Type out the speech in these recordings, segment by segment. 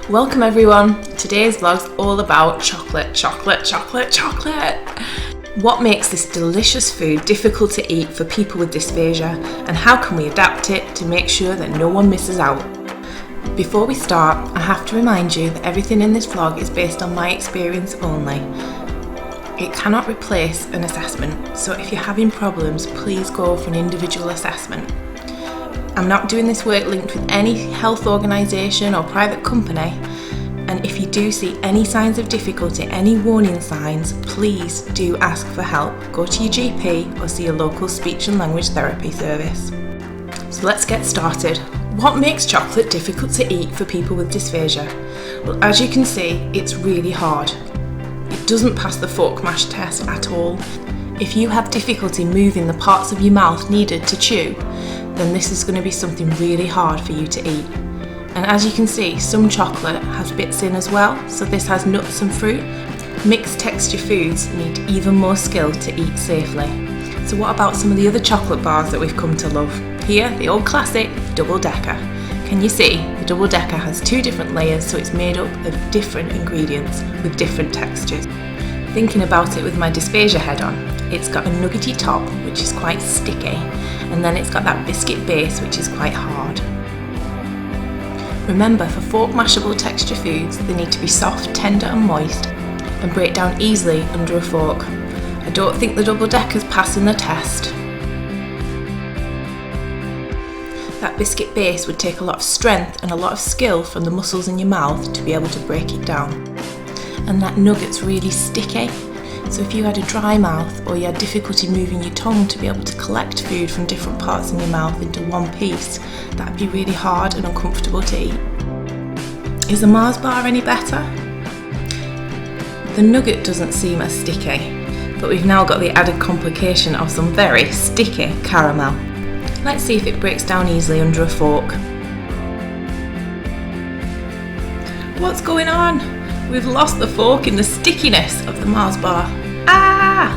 Welcome everyone. Today's vlog's all about chocolate. What makes this delicious food difficult to eat for people with dysphagia, and how can we adapt it to make sure that no one misses out? Before we start, I have to remind you that everything in this vlog is based on my experience only. It cannot replace an assessment, so if you're having problems, please go for an individual assessment. I'm not doing this work linked with any health organisation or private company, and if you do see any signs of difficulty, any warning signs, please do ask for help. Go to your GP or see a local speech and language therapy service. So let's get started. What makes chocolate difficult to eat for people with dysphagia? Well, as you can see, it's really hard. It doesn't pass the fork-mash test at all. If you have difficulty moving the parts of your mouth needed to chew, then this is going to be something really hard for you to eat. And as you can see, some chocolate has bits in as well, so this has nuts and fruit. Mixed texture foods need even more skill to eat safely. So what about some of the other chocolate bars that we've come to love? Here, the old classic double decker. Can you see? The double decker has two different layers, so it's made up of different ingredients with different textures. Thinking about it with my dysphagia head on, it's got a nuggety top, which is quite sticky, and then it's got that biscuit base, which is quite hard. Remember, for fork-mashable texture foods, they need to be soft, tender and moist and break down easily under a fork. I don't think the double-decker's passing the test. That biscuit base would take a lot of strength and a lot of skill from the muscles in your mouth to be able to break it down. And that nugget's really sticky. So if you had a dry mouth or you had difficulty moving your tongue to be able to collect food from different parts in your mouth into one piece, that'd be really hard and uncomfortable to eat. Is the Mars bar any better? The nugget doesn't seem as sticky, but we've now got the added complication of some very sticky caramel. Let's see if it breaks down easily under a fork. What's going on? We've lost the fork in the stickiness of the Mars bar. Ah!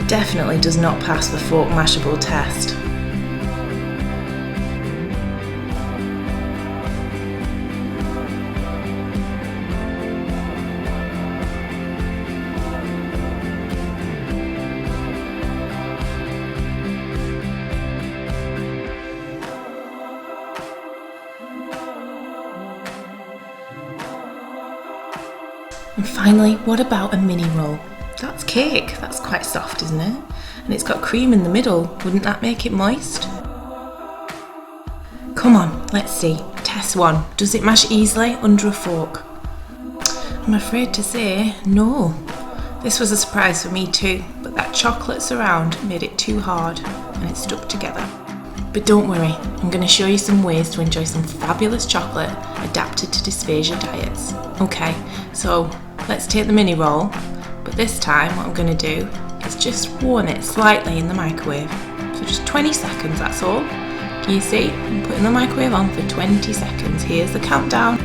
Definitely does not pass the fork-mashable test. And finally, what about a mini roll? That's cake. That's quite soft, isn't it? And it's got cream in the middle. Wouldn't that make it moist? Come on, let's see. Test one. Does it mash easily under a fork? I'm afraid to say no. This was a surprise for me too, but that chocolate surround made it too hard and it stuck together. But don't worry, I'm going to show you some ways to enjoy some fabulous chocolate adapted to dysphagia diets. Okay, so let's take the mini roll, but this time what I'm going to do is just warm it slightly in the microwave. So just 20 seconds, that's all. Can you see? I'm putting the microwave on for 20 seconds. Here's the countdown.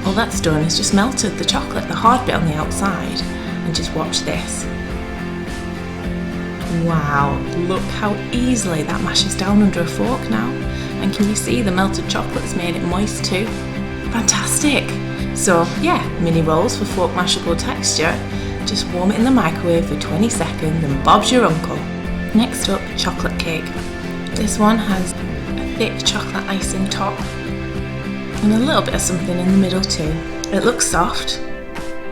All that's done is just melted the chocolate, the hard bit on the outside, and just watch this. Wow, look how easily that mashes down under a fork now. And can you see the melted chocolate's made it moist too? Fantastic! So yeah, mini rolls for fork-mashable texture. Just warm it in the microwave for 20 seconds and Bob's your uncle. Next up, chocolate cake. This one has a thick chocolate icing top and a little bit of something in the middle too. It looks soft.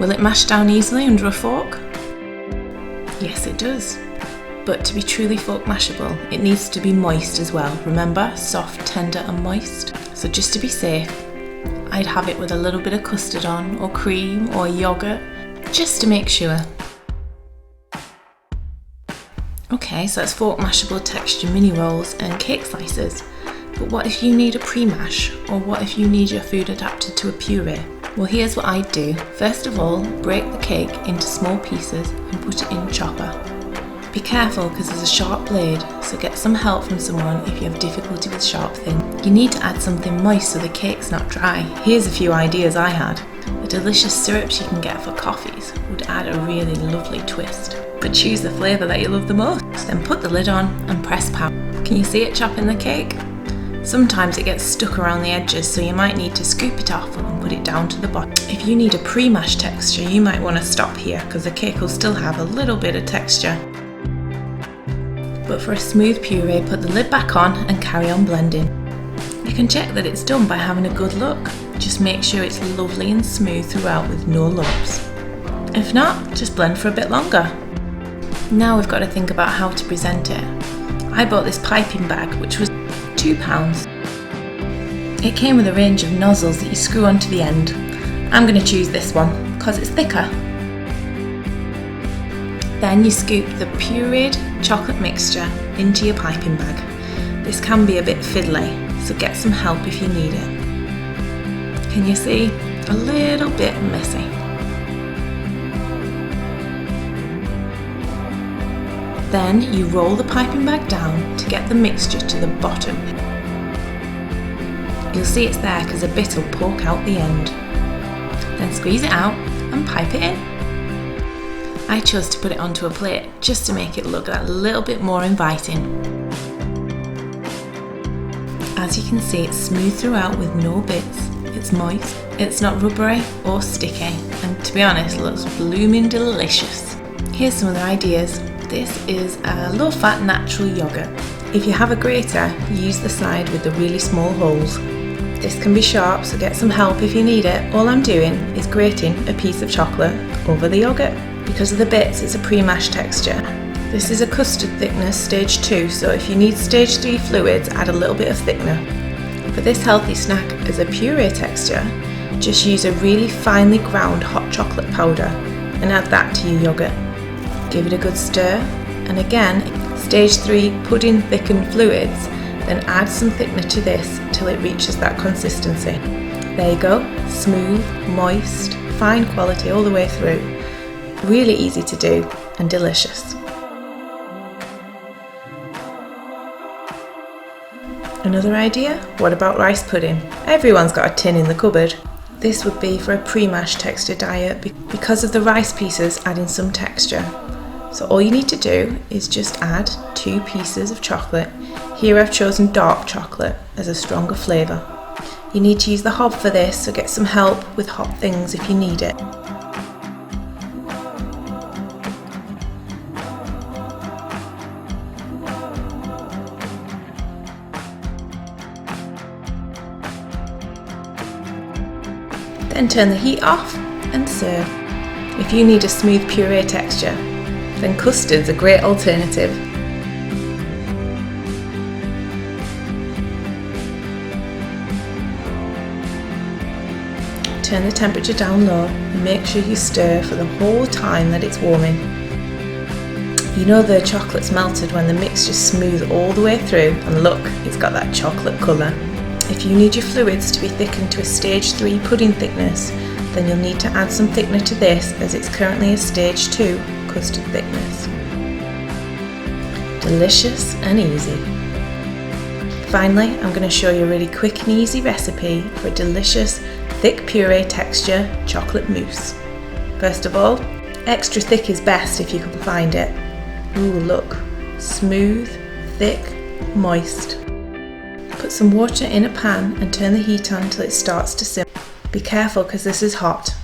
Will it mash down easily under a fork? Yes, it does. But to be truly fork-mashable, it needs to be moist as well. Remember, soft, tender and moist. So just to be safe, I'd have it with a little bit of custard on, or cream, or yogurt, just to make sure. Okay, so that's fork-mashable texture mini rolls and cake slices. But what if you need a pre-mash? Or what if you need your food adapted to a puree? Well, here's what I'd do. First of all, break the cake into small pieces and put it in a chopper. Be careful because there's a sharp blade, so get some help from someone if you have difficulty with sharp things. You need to add something moist so the cake's not dry. Here's a few ideas I had. The delicious syrups you can get for coffees would add a really lovely twist. But choose the flavour that you love the most. Then put the lid on and press power. Can you see it chopping the cake? Sometimes it gets stuck around the edges, so you might need to scoop it off and put it down to the bottom. If you need a pre-mash texture, you might want to stop here because the cake will still have a little bit of texture. But for a smooth puree, put the lid back on and carry on blending. You can check that it's done by having a good look. Just make sure it's lovely and smooth throughout with no lumps. If not, just blend for a bit longer. Now we've got to think about how to present it. I bought this piping bag, which was £2. It came with a range of nozzles that you screw onto the end. I'm going to choose this one because it's thicker. Then you scoop the pureed chocolate mixture into your piping bag. This can be a bit fiddly, so get some help if you need it. Can you see? A little bit messy. Then you roll the piping bag down to get the mixture to the bottom. You'll see it's there because a bit will poke out the end. Then squeeze it out and pipe it in. I chose to put it onto a plate just to make it look that little bit more inviting. As you can see, it's smooth throughout with no bits. It's moist, it's not rubbery or sticky, and to be honest, looks blooming delicious. Here's some other ideas. This is a low-fat natural yogurt. If you have a grater, use the side with the really small holes. This can be sharp, so get some help if you need it. All I'm doing is grating a piece of chocolate over the yogurt. Because of the bits, it's a pre-mash texture. This is a custard thickness stage 2, so if you need stage 3 fluids, add a little bit of thickener. For this healthy snack as a puree texture, just use a really finely ground hot chocolate powder and add that to your yogurt. Give it a good stir, and again, stage 3 pudding thickened fluids, then add some thickener to this till it reaches that consistency. There you go, smooth, moist, fine quality all the way through. Really easy to do and delicious. Another idea? What about rice pudding? Everyone's got a tin in the cupboard. This would be for a pre-mash texture diet because of the rice pieces adding some texture. So all you need to do is just add 2 pieces of chocolate. Here I've chosen dark chocolate as a stronger flavour. You need to use the hob for this, so get some help with hot things if you need it. Then turn the heat off and serve. If you need a smooth puree texture, then custard's a great alternative. Turn the temperature down low and make sure you stir for the whole time that it's warming. You know the chocolate's melted when the mixture's smooth all the way through, and look, it's got that chocolate colour. If you need your fluids to be thickened to a stage 3 pudding thickness, then you'll need to add some thickener to this as it's currently a stage 2 custard thickness. Delicious and easy. Finally, I'm going to show you a really quick and easy recipe for a delicious thick puree texture chocolate mousse. First of all, extra thick is best if you can find it. Ooh, look, smooth, thick, moist. Put some water in a pan and turn the heat on until it starts to simmer. Be careful because this is hot.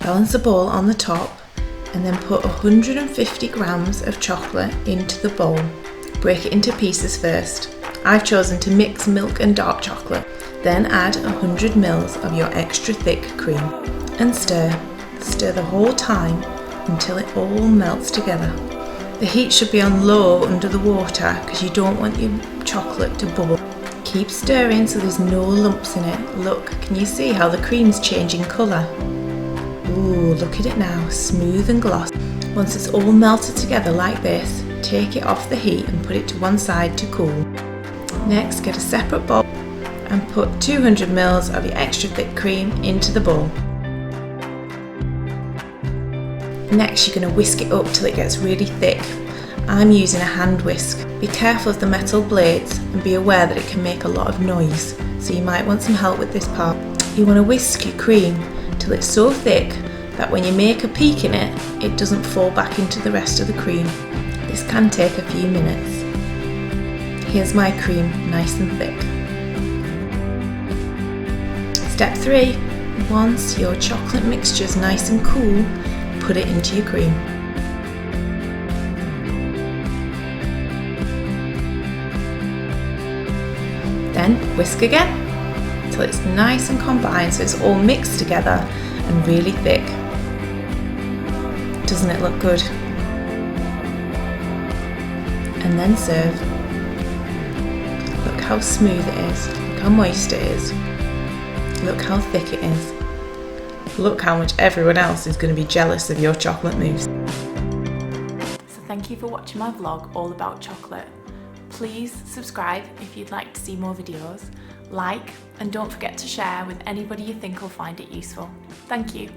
Balance the bowl on the top and then put 150 grams of chocolate into the bowl. Break it into pieces first. I've chosen to mix milk and dark chocolate. Then add 100 ml of your extra thick cream and stir. Stir the whole time until it all melts together. The heat should be on low under the water because you don't want your chocolate to bubble. Keep stirring so there's no lumps in it. Look, can you see how the cream's changing colour? Ooh, look at it now, smooth and glossy. Once it's all melted together like this, take it off the heat and put it to one side to cool. Next, get a separate bowl and put 200 ml of your extra thick cream into the bowl. Next, you're going to whisk it up till it gets really thick. I'm using a hand whisk. Be careful of the metal blades and be aware that it can make a lot of noise, so you might want some help with this part. You want to whisk your cream till it's so thick that when you make a peak in it, it doesn't fall back into the rest of the cream. This can take a few minutes. Here's my cream, nice and thick. Step 3. Once your chocolate mixture is nice and cool, put it into your cream. Then whisk again until it's nice and combined, so it's all mixed together and really thick. Doesn't it look good? And then serve. Look how smooth it is, look how moist it is, look how thick it is. Look how much everyone else is going to be jealous of your chocolate mousse. So thank you for watching my vlog all about chocolate. Please subscribe if you'd like to see more videos, like, and don't forget to share with anybody you think will find it useful. Thank you.